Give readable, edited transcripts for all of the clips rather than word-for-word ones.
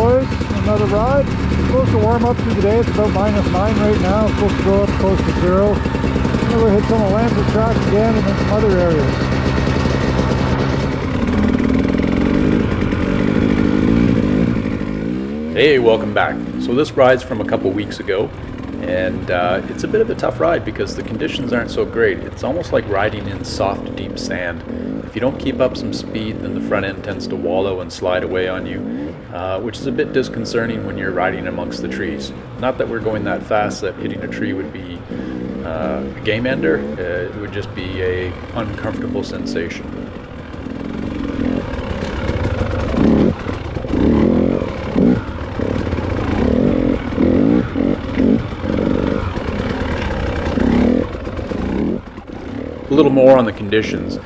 boys, another ride. It's supposed to warm up through the day. It's about -9 right now. It's supposed to go up close to 0. Then we'll hit some of Lance's track again and then some other areas. Hey, welcome back. So this ride's from a couple weeks ago, and it's a bit of a tough ride because the conditions aren't so great. It's almost like riding in soft, deep sand. If you don't keep up some speed, then the front end tends to wallow and slide away on you, which is a bit disconcerting when you're riding amongst the trees. Not that we're going that fast that hitting a tree would be a game ender. It would just be a uncomfortable sensation. A little more on the conditions.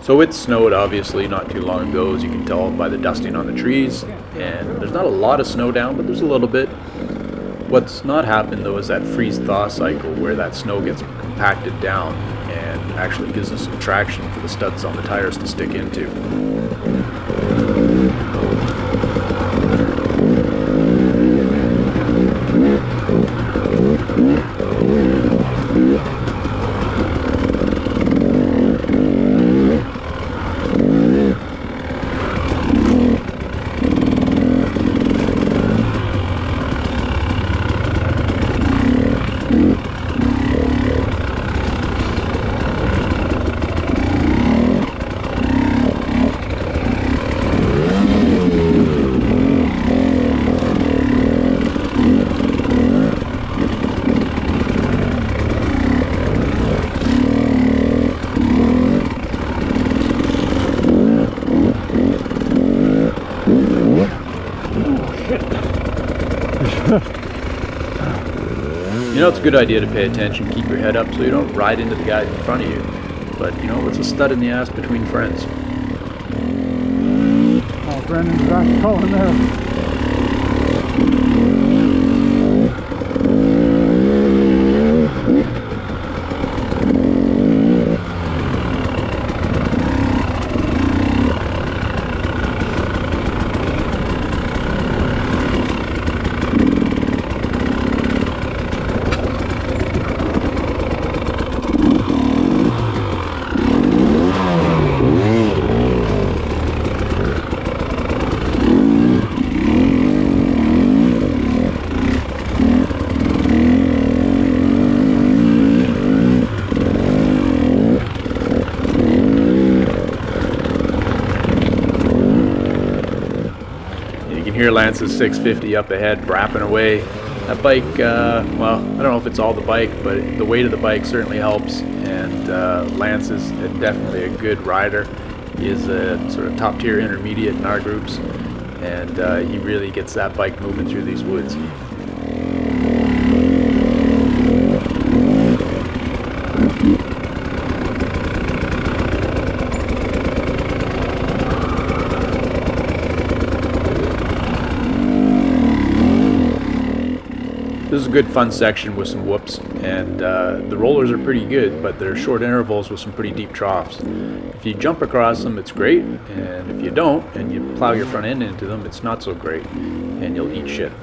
So it snowed obviously not too long ago, as you can tell by the dusting on the trees, and there's not a lot of snow down, but there's a little bit. What's not happened though is that freeze-thaw cycle where that snow gets compacted down and actually gives us some traction for the studs on the tires to stick into. You know, it's a good idea to pay attention, keep your head up so you don't ride into the guys in front of you. But, you know, it's a stud in the ass between friends. Oh, Brandon's back to Colin there. Hear Lance's 650 up ahead brapping away. That bike, well, I don't know if it's all the bike, but the weight of the bike certainly helps, and Lance is definitely a good rider. He is a sort of top tier intermediate in our groups, and he really gets that bike moving through these woods. This is a good fun section with some whoops, and the rollers are pretty good, but they're short intervals with some pretty deep troughs. If you jump across them, it's great, and if you don't, and you plow your front end into them, it's not so great, and you'll eat shit.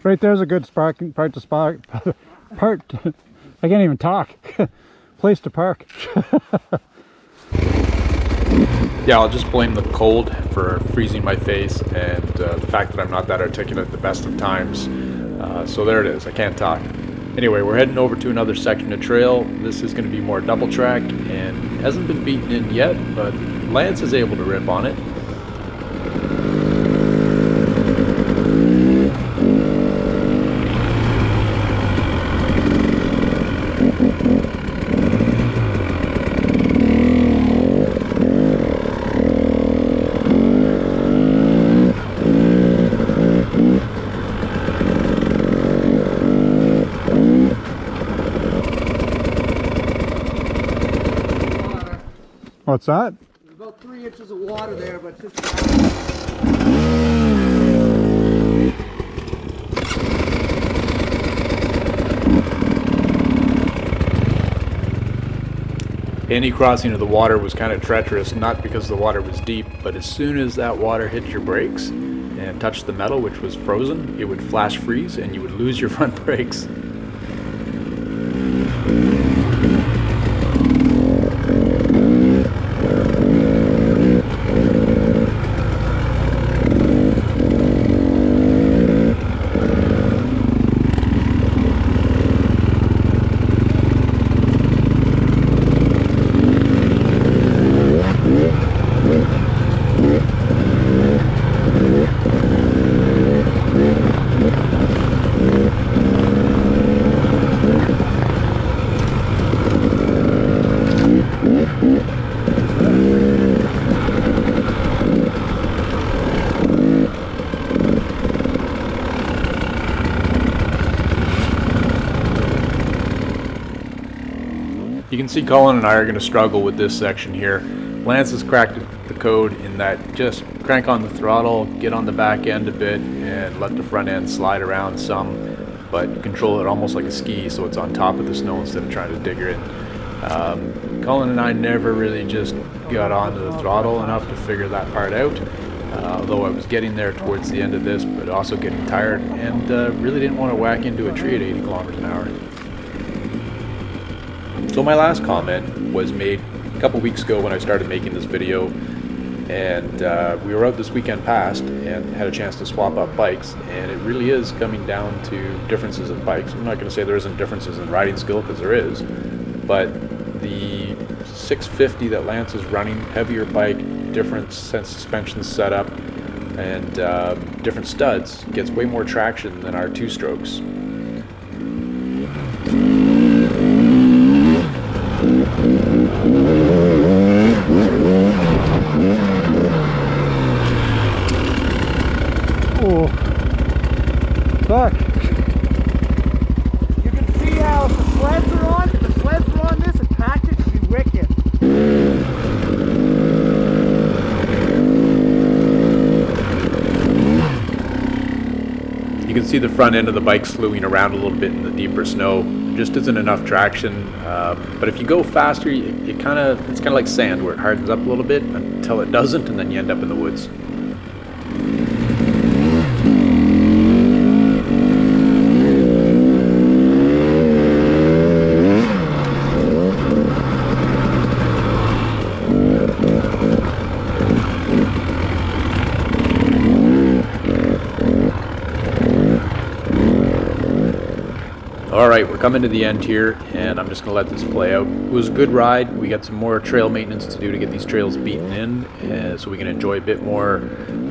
Right there's a good parking part to spark part. I can't even talk. Place to park. Yeah, I'll just blame the cold for freezing my face and the fact that I'm not that articulate at the best of times. So there it is. I can't talk. Anyway, we're heading over to another section of trail. This is going to be more double track and hasn't been beaten in yet, but Lance is able to rip on it. What's that? There's about 3 inches of water there, but just Any crossing of the water was kind of treacherous, not because the water was deep, but as soon as that water hit your brakes and touched the metal, which was frozen, it would flash freeze and you would lose your front brakes. You can see Colin and I are going to struggle with this section here. Lance has cracked the code in that just crank on the throttle, get on the back end a bit, and let the front end slide around some, but control it almost like a ski so it's on top of the snow instead of trying to dig her in. Colin and I never really just got onto the throttle enough to figure that part out, although I was getting there towards the end of this, but also getting tired and really didn't want to whack into a tree at 80 kilometers an hour. So my last comment was made a couple weeks ago when I started making this video, and we were out this weekend past and had a chance to swap up bikes, and it really is coming down to differences of bikes. I'm not going to say there isn't differences in riding skill, because there is, but the 650 that Lance is running, heavier bike, different suspension setup, and different studs, gets way more traction than our two-strokes. Oh, fuck. you can see how if the sleds are on, if the sleds are on this, attach it to be wicked. You can see the front end of the bike slewing around a little bit in the deeper snow. Just isn't enough traction, but if you go faster, it's kind of like sand where it hardens up a little bit until it doesn't, and then you end up in the woods. Alright, we're coming to the end here, and I'm just going to let this play out. It was a good ride. We got some more trail maintenance to do to get these trails beaten in, so we can enjoy a bit more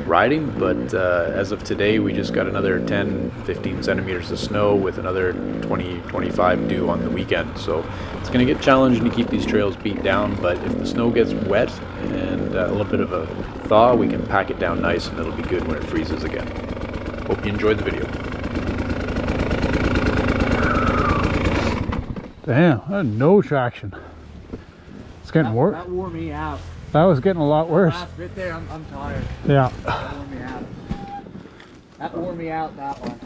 riding, but as of today, we just got another 10-15 centimeters of snow with another 20-25 due on the weekend, so it's going to get challenging to keep these trails beat down, but if the snow gets wet and a little bit of a thaw, we can pack it down nice, and it'll be good when it freezes again. Hope you enjoyed the video. Damn, I had no traction. It's getting worse. That wore me out. That was getting a lot worse. Last bit there, I'm tired. Yeah. That wore me out. That wore me out, that one.